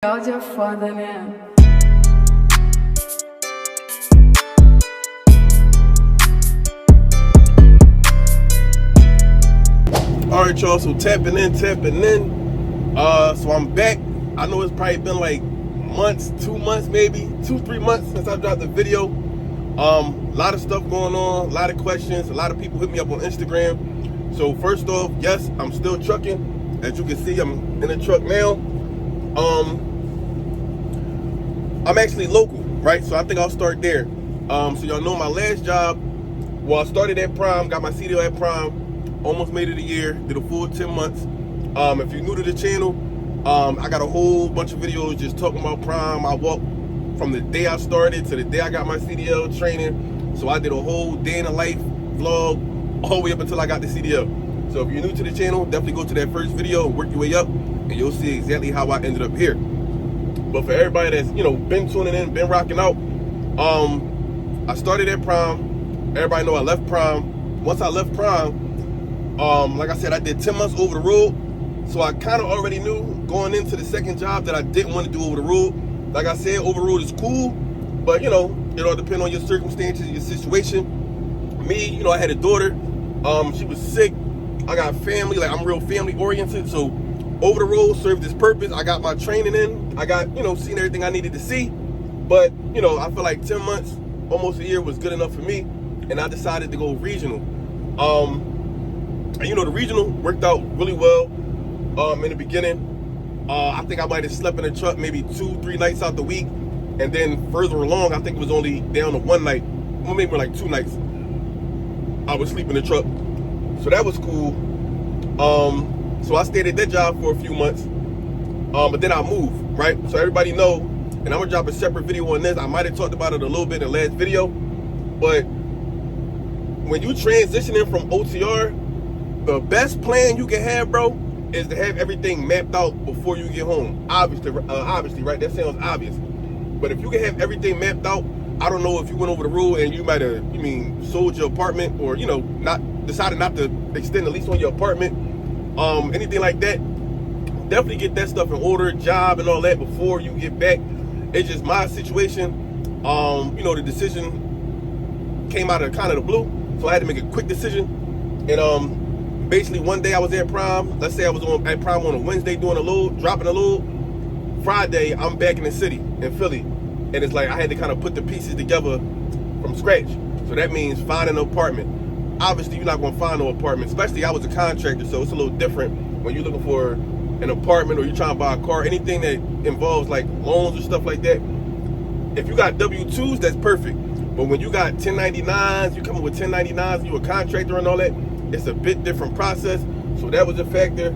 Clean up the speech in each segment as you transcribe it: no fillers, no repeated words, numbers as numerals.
Áudio é foda, né? All right, y'all, so tapping in. So I'm back. I know it's probably been like months, 2 months, maybe 2-3 months since I dropped the video. A lot of stuff going on, a lot of questions, a lot of people hit me up on Instagram. So first off, yes, I'm still trucking. As you can see, I'm in the truck now. I'm actually local, right? So I think I'll start there. So y'all know my last job, well, I started at Prime, got my CDL at Prime, almost made it a year, did a full 10 months. If you're new to the channel, I got a whole bunch of videos just talking about Prime. I walked from the day I started to the day I got my CDL training. So I did a whole day in the life vlog all the way up until I got the CDL. So if you're new to the channel, definitely go to that first video and work your way up, and you'll see exactly how I ended up here. But for everybody that's, been tuning in, been rocking out, I started at Prime. Everybody know I left Prime. Once I left Prime, like I said, I did 10 months over the road. So I kind of already knew going into the second job that I didn't want to do over the road. Like I said, over the road is cool, but it all depends on your circumstances, your situation. Me, I had a daughter. She was sick. I got family, like I'm real family oriented. So over the road served its purpose. I got my training in. I got, seen everything I needed to see. But, I feel like 10 months, almost a year was good enough for me. And I decided to go regional. And the regional worked out really well in the beginning. I think I might have slept in the truck maybe 2-3 nights out the week. And then further along, I think it was only down to one night, well, maybe like 2 nights, I would sleep in the truck. So that was cool. So I stayed at that job for a few months, but then I moved, right? So everybody know, and I'm gonna drop a separate video on this. I might have talked about it a little bit in the last video, but when you transitioning from OTR, the best plan you can have, bro, is to have everything mapped out before you get home. Obviously, right? That sounds obvious, but if you can have everything mapped out, I don't know if you went over the rule and you might have, sold your apartment or, decided not to extend the lease on your apartment. Anything like that, definitely get that stuff in order, job and all that before you get back. It's just my situation. The decision came out of kind of the blue, so I had to make a quick decision. And basically one day I was at Prime. Let's say I was at Prime on a Wednesday doing a load, dropping a load. Friday I'm back in the city in Philly, and it's like I had to kind of put the pieces together from scratch. So that means finding an apartment. Obviously, you're not going to find no apartment, especially I was a contractor, so it's a little different when you're looking for an apartment or you're trying to buy a car, anything that involves like loans or stuff like that. If you got W-2s, that's perfect. But when you got 1099s, you come up with 1099s, you a contractor and all that, it's a bit different process. So that was a factor.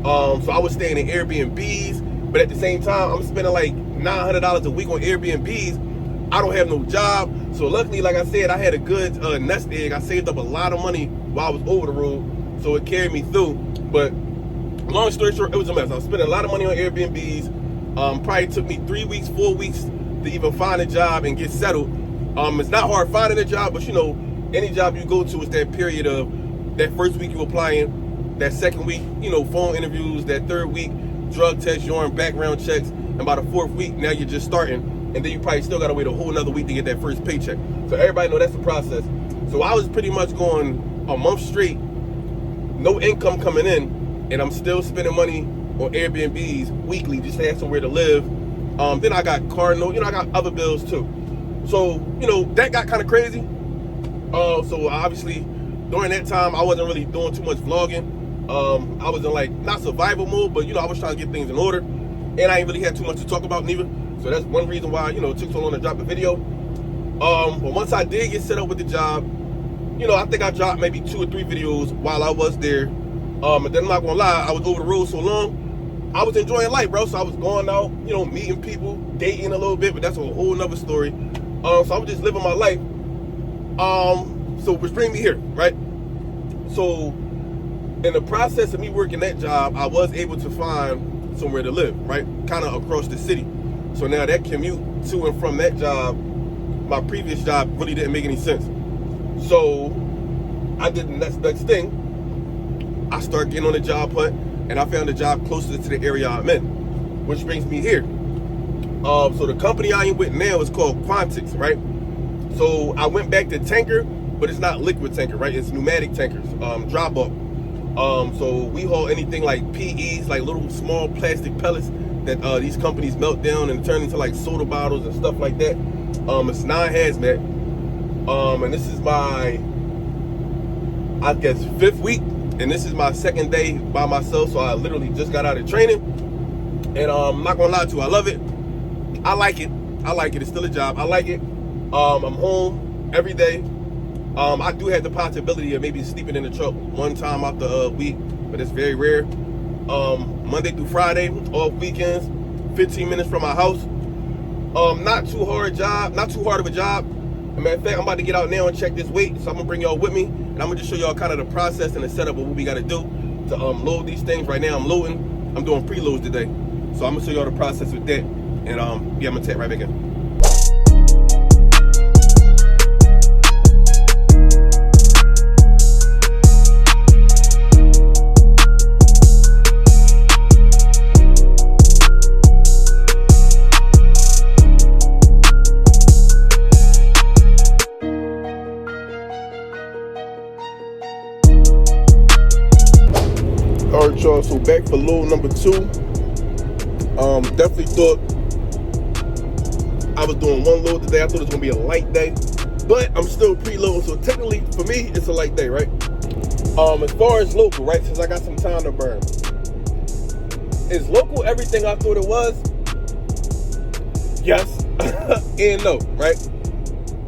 So I was staying in Airbnbs, but at the same time, I'm spending like $900 a week on Airbnbs. I don't have no job. So luckily, like I said, I had a good nest egg. I saved up a lot of money while I was over the road, so it carried me through. But long story short, it was a mess. I was spending a lot of money on Airbnbs. Probably took me 3 weeks, 4 weeks to even find a job and get settled. It's not hard finding a job, but any job you go to, is that period of that first week you applying, that second week, phone interviews, that third week, drug tests, urine, background checks, and by the fourth week, now you're just starting. And then you probably still gotta wait a whole nother week to get that first paycheck. So everybody know that's the process. So I was pretty much going a month straight, no income coming in, and I'm still spending money on Airbnbs weekly just to have somewhere to live. Then I got car note, I got other bills too. So, that got kind of crazy. So obviously, during that time, I wasn't really doing too much vlogging. I was in like, not survival mode, but I was trying to get things in order. And I ain't really had too much to talk about neither. So that's one reason why, it took so long to drop the video. But once I did get set up with the job, I think I dropped maybe 2 or 3 videos while I was there. And then I'm not gonna lie, I was over the road so long, I was enjoying life, bro. So I was going out, meeting people, dating a little bit, but that's a whole nother story. So I was just living my life. So which brings me here, right? So in the process of me working that job, I was able to find somewhere to live, right? Kind of across the city. So now that commute to and from that job, my previous job, really didn't make any sense. So I did the next thing. I started getting on the job hunt, and I found a job closer to the area I'm in. which brings me here. So the company I am with now is called Quantix, right? So I went back to tanker, but it's not liquid tanker, right? It's pneumatic tankers, drop up. So we haul anything like PEs, like little small plastic pellets that these companies melt down and turn into like soda bottles and stuff like that. It's non-hazmat. And this is my, I guess, 5th week, and this is my 2nd day by myself. So I literally just got out of training, and I'm not gonna lie to you, I love it. I like it. It's still a job. I like it. I'm home every day. I do have the possibility of maybe sleeping in the truck one time out the week, but it's very rare. Monday through Friday, off weekends, 15 minutes from my house. Not too hard of a job. As a matter of fact, I'm about to get out now and check this weight, so I'm gonna bring y'all with me, and I'm gonna just show y'all kind of the process and the setup of what we gotta do to load these things. Right now I'm loading. I'm doing preloads today, so I'm gonna show y'all the process with that, and yeah, I'm gonna tap right back in. Alright, y'all, so back for load number 2. Definitely thought I was doing one load today. I thought it was gonna be a light day, but I'm still preloading, so technically for me it's a light day, right? As far as local, right, since I got some time to burn, is local everything I thought it was? Yes and no, right?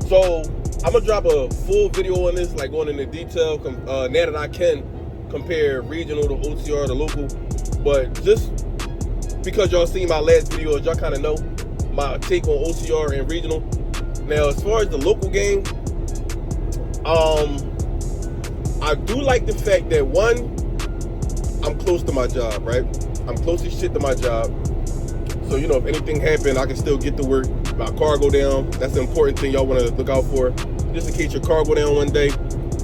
So I'm gonna drop a full video on this, like going into detail now that I can compare regional to OTR to local, but just because y'all seen my last videos, y'all kind of know my take on OTR and regional. Now, as far as the local game, I do like the fact that, one, I'm close to my job, right? I'm close as shit to my job. So, you know, if anything happened, I can still get to work. My car go down. That's the important thing y'all want to look out for. Just in case your car go down one day,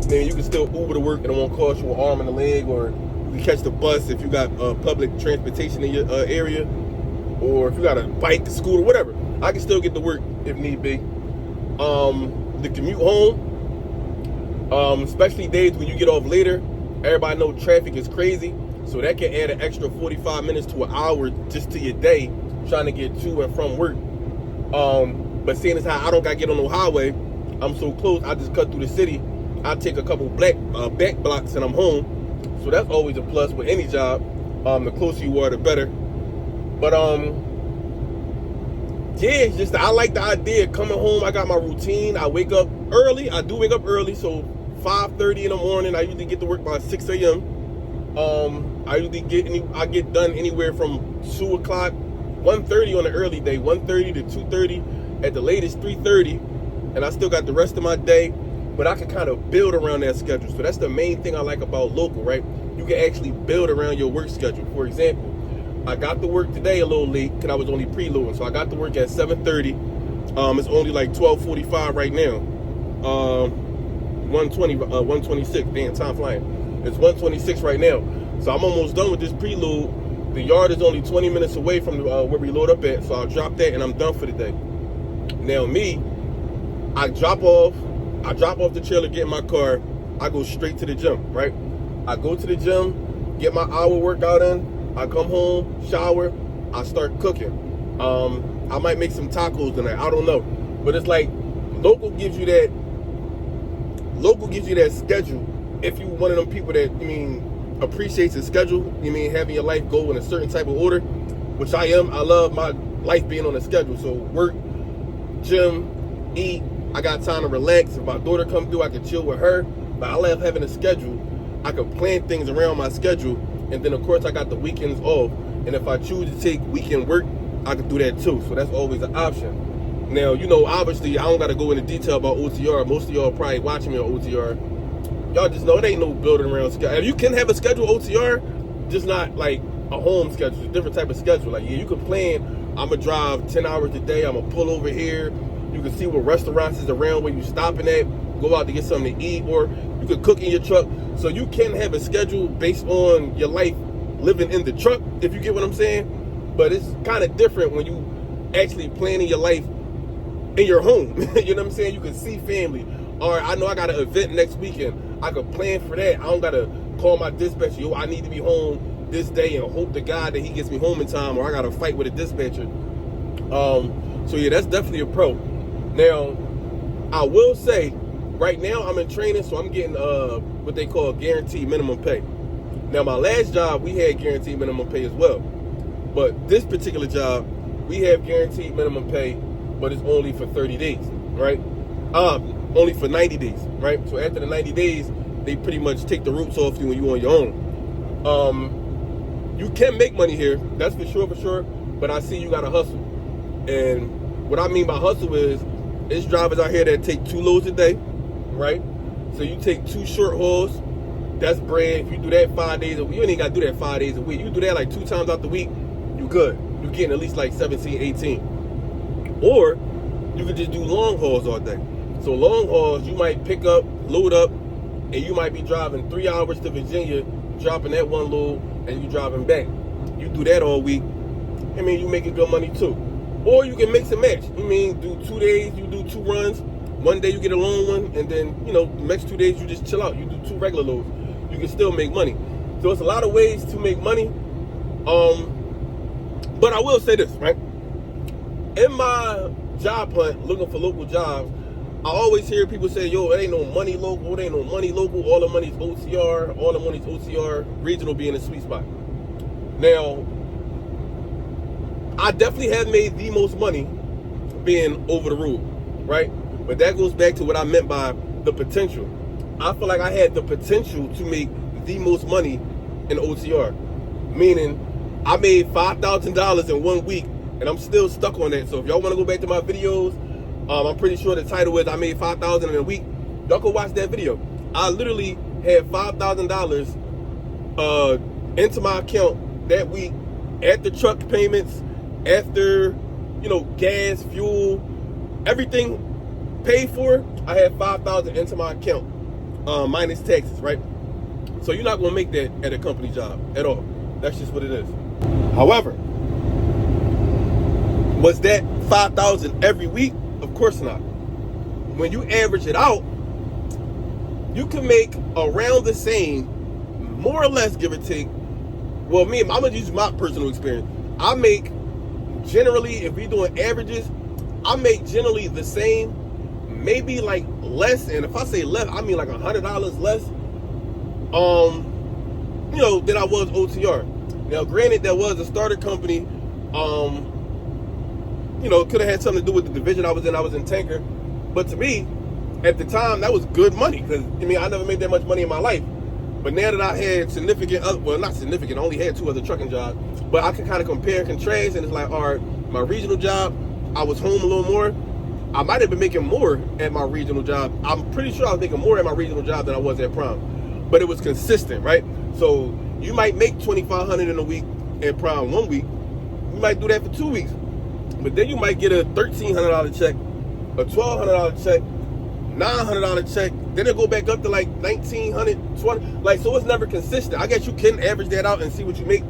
then you can still Uber to work and it won't cost you an arm and a leg, or you can catch the bus if you got public transportation in your area, or if you got a bike, scooter, whatever. I can still get to work if need be. The commute home, especially days when you get off later, everybody know traffic is crazy, so that can add an extra 45 minutes to an hour just to your day trying to get to and from work. But seeing as how I don't got to get on no highway, I'm so close, I just cut through the city. I take a couple back blocks and I'm home. So that's always a plus with any job. The closer you are, the better. But yeah, it's just I like the idea of coming home. I got my routine. I wake up early. I do wake up early, so 5:30 in the morning. I usually get to work by 6 a.m. I usually get done anywhere from 2 o'clock, 1:30 on the early day, 1:30 to 2:30, at the latest 3:30, and I still got the rest of my day. But I can kind of build around that schedule. So that's the main thing I like about local, right? You can actually build around your work schedule. For example, I got to work today a little late because I was only preloading. So I got to work at 7:30. It's only like 12:45 right now. 126. Damn, time flying. It's 126 right now. So I'm almost done with this preload. The yard is only 20 minutes away from where we load up at. So I'll drop that and I'm done for the day. Now I drop off the trailer, get in my car, I go straight to the gym, right? I go to the gym, get my hour workout in, I come home, shower, I start cooking. I might make some tacos tonight, I don't know. But it's like, local gives you that schedule. If you one of them people that, appreciates the schedule, having your life go in a certain type of order, which I am. I love my life being on a schedule. So work, gym, eat, I got time to relax. If my daughter comes through, I can chill with her. But I love having a schedule. I can plan things around my schedule. And then, of course, I got the weekends off. And if I choose to take weekend work, I can do that too. So that's always an option. Now, obviously, I don't got to go into detail about OTR. Most of y'all are probably watching me on OTR. Y'all just know it ain't no building around schedule. You can have a schedule OTR, just not like a home schedule. It's a different type of schedule. Like, yeah, you can plan, I'm going to drive 10 hours a day. I'm going to pull over here. You can see what restaurants is around where you're stopping at, go out to get something to eat, or you could cook in your truck. So you can have a schedule based on your life living in the truck, if you get what I'm saying. But it's kind of different when you actually planning your life in your home. You know what I'm saying? You can see family. Or I know I got an event next weekend. I could plan for that. I don't got to call my dispatcher, yo, I need to be home this day, and hope to God that he gets me home in time, or I got to fight with a dispatcher. So yeah, that's definitely a pro. Now, I will say, right now I'm in training, so I'm getting what they call guaranteed minimum pay. Now, my last job, we had guaranteed minimum pay as well. But this particular job, we have guaranteed minimum pay, but it's only for 30 days, right? Only for 90 days, right? So after the 90 days, they pretty much take the roots off you when you're on your own. You can make money here, that's for sure, but I see you gotta hustle. And what I mean by hustle is, there's drivers out here that take 2 loads a day, right? So you take 2 short hauls, that's bread. If you do that 5 days a week, you ain't gotta do that 5 days a week. You do that like 2 times out the week, you good. You're getting at least like 17, 18. Or you could just do long hauls all day. So long hauls, you might pick up, load up, and you might be driving 3 hours to Virginia, dropping that 1 load, and you driving back. You do that all week, I mean, you making good money too. Or you can mix and match. You mean, do 2 days, you do 2 runs. 1 day you get a long one, and then, the next 2 days you just chill out. You do 2 regular loads. You can still make money. So it's a lot of ways to make money. But I will say this, right? In my job hunt, looking for local jobs, I always hear people say, yo, it ain't no money local, it ain't no money local, all the money's OTR, all the money's OTR, regional being a sweet spot. Now, I definitely have made the most money being over the road, right? But that goes back to what I meant by the potential. I feel like I had the potential to make the most money in OTR, meaning I made $5,000 in 1 week, and I'm still stuck on that. So if y'all want to go back to my videos, I'm pretty sure the title is I made $5,000 in a week. Y'all go watch that video. I literally had $5,000 into my account that week after truck payments, after gas, fuel, everything paid for. I had $5,000 into my account, minus taxes, right? So you're not gonna make that at a company job at all. That's just what it is. However, was that $5,000 every week? Of course not. When you average it out, you can make around the same, more or less, give or take. Well, I'm gonna use my personal experience. I make generally, if we're doing averages, I make generally the same, maybe like less. And if I say less, I mean like $100 less, than I was OTR. Now, granted, that was a starter company. It could have had something to do with the division I was in. I was in tanker. But to me, at the time, that was good money. Because, I never made that much money in my life. But now that I had not significant, I only had 2 other trucking jobs. But I can kind of compare and contrast. And it's like, all right, my regional job, I was home a little more. I might have been making more at my regional job. I'm pretty sure I was making more at my regional job than I was at Prime. But it was consistent, right? So you might make $2,500 in a week at Prime 1 week. You might do that for 2 weeks. But then you might get a $1,300 check, a $1,200 check, $900 check. Then it'll go back up to like $1,900, $20. Like, so it's never consistent. I guess you can average that out and see what you make.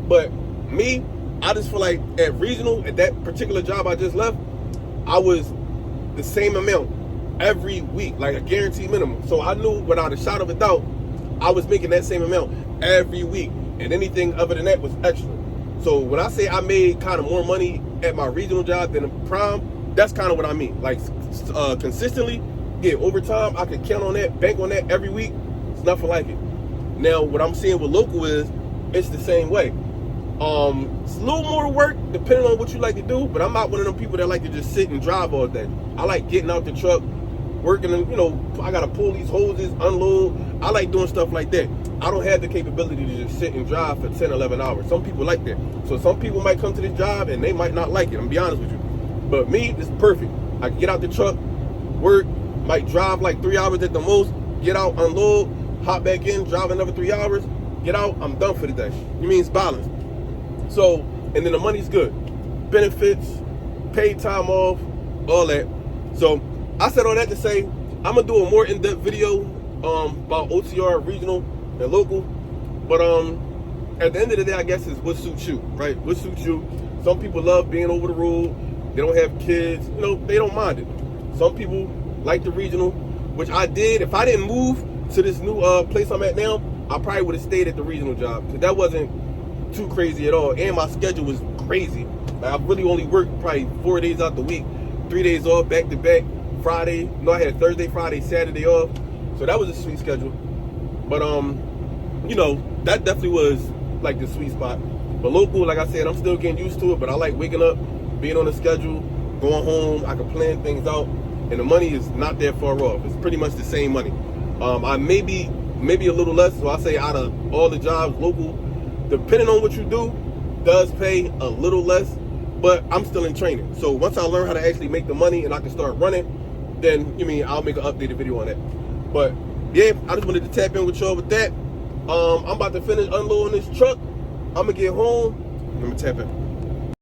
But me, I just feel like at regional, at that particular job I just left, I was the same amount every week, like a guaranteed minimum. So I knew without a shot of a doubt, I was making that same amount every week. And anything other than that was extra. So when I say I made kind of more money at my regional job than Prime, that's kind of what I mean. Like consistently, yeah, over time, I could count on that, bank on that every week. It's nothing like it. Now, what I'm seeing with local is, it's the same way. It's a little more work depending on what you like to do, but I'm not one of them people that like to just sit and drive all day. I like getting out the truck, working, I gotta pull these hoses, unload. I like doing stuff like that. I don't have the capability to just sit and drive for 10, 11 hours. Some people like that. So some people might come to this job and they might not like it. I'm gonna be honest with you. But me, it's perfect. I can get out the truck, work, might drive like 3 hours at the most, get out, unload, hop back in, drive another 3 hours, get out, I'm done for the day. It's balanced. So, and then the money's good. Benefits, paid time off, all that. So, I said all that to say, I'm gonna do a more in-depth video about OTR, regional, and local. But at the end of the day, I guess, is what suits you, right? What suits you. Some people love being over the road. They don't have kids. You know, they don't mind it. Some people like the regional, which I did. If I didn't move to this new place I'm at now, I probably would have stayed at the regional job, because that wasn't too crazy at all. And my schedule was crazy. Like, I really only worked probably 4 days out the week, 3 days off back to back. Friday, no, I had Thursday, Friday, Saturday off. So that was a sweet schedule. But you know, that definitely was like the sweet spot. But local, like I said, I'm still getting used to it, but I like waking up, being on a schedule, going home. I can plan things out, and the money is not that far off. It's pretty much the same money. I maybe a little less. So I say out of all the jobs, local, depending on what you do, does pay a little less, but I'm still in training. So once I learn how to actually make the money and I can start running, then I'll make an updated video on that. But yeah, I just wanted to tap in with y'all with that. I'm about to finish unloading this truck. I'm gonna get home. Let me tap in.